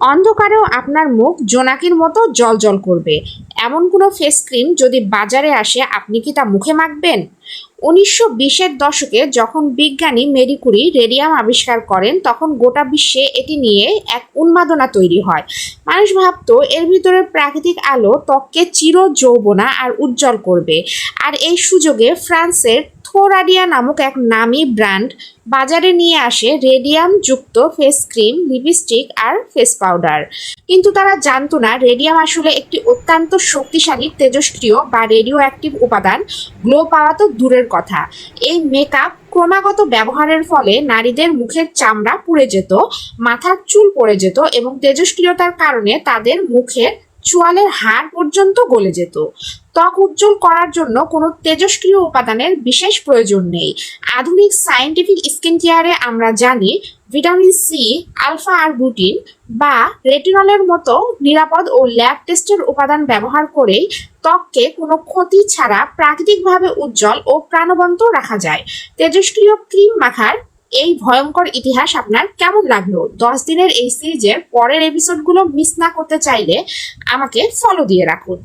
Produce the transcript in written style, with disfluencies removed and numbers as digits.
অন্ধকারেও আপনার মুখ জোনাকির মতো জ্বলজ্বল করবে এমন কোনো ফেস ক্রিম যদি বাজারে আসে, আপনি কি তা মুখে মাখবেন? 1920-এর দশকে যখন বিজ্ঞানী মেরি কুরি রেডিয়াম আবিষ্কার করেন, তখন গোটা বিশ্বে এটি নিয়ে এক উন্মাদনা তৈরি হয়। মানুষ ভাবতো এর ভিতরে প্রাকৃতিক আলো ত্বককে চির যৌবনা আর উজ্জ্বল করবে। আর এই সুযোগে ফ্রান্সের থোরাডিয়া নামক এক নামী ব্র্যান্ড বাজারে নিয়ে আসে রেডিয়াম যুক্ত ফেস ক্রিম, লিপস্টিক আর ফেস পাউডার। কিন্তু তারা জানতো না রেডিয়াম আসলে একটি অত্যন্ত শক্তিশালী তেজস্ক্রিয় বা রেডিও অ্যাক্টিভ উপাদান। গ্লো পাওয়া তো দূরের কথা, এই মেকআপ ক্রমাগত ব্যবহারের ফলে নারীদের মুখের চামড়া পুড়ে যেত, মাথার চুল পড়ে যেত এবং তেজস্ক্রিয়তার কারণে তাদের মুখের চোয়ালের হাড় পর্যন্ত গলে যেত। ত্বক উজ্জ্বল করার জন্য কোনো তেজস্ক্রিয় উপাদানের বিশেষ প্রয়োজন নেই। আধুনিক সায়েন্টিফিক স্কিন কেয়ারে আমরা জানি ভিটামিন সি, আলফা আরবুটিন বা রেটিনলের মতো নিরাপদ ও ল্যাব টেস্টের উপাদান ব্যবহার করেই ত্বককে কোনো ক্ষতি ছাড়া প্রাকৃতিকভাবে উজ্জ্বল ও প্রাণবন্ত রাখা যায়। তেজস্ক্রিয় ক্রিম মাখার এই ভয়ঙ্কর ইতিহাস আপনার কেমন লাগলো? 10 দিনের এই সিরিজের পরের এপিসোডগুলো মিস না করতে চাইলে আমাকে ফলো দিয়ে রাখুন।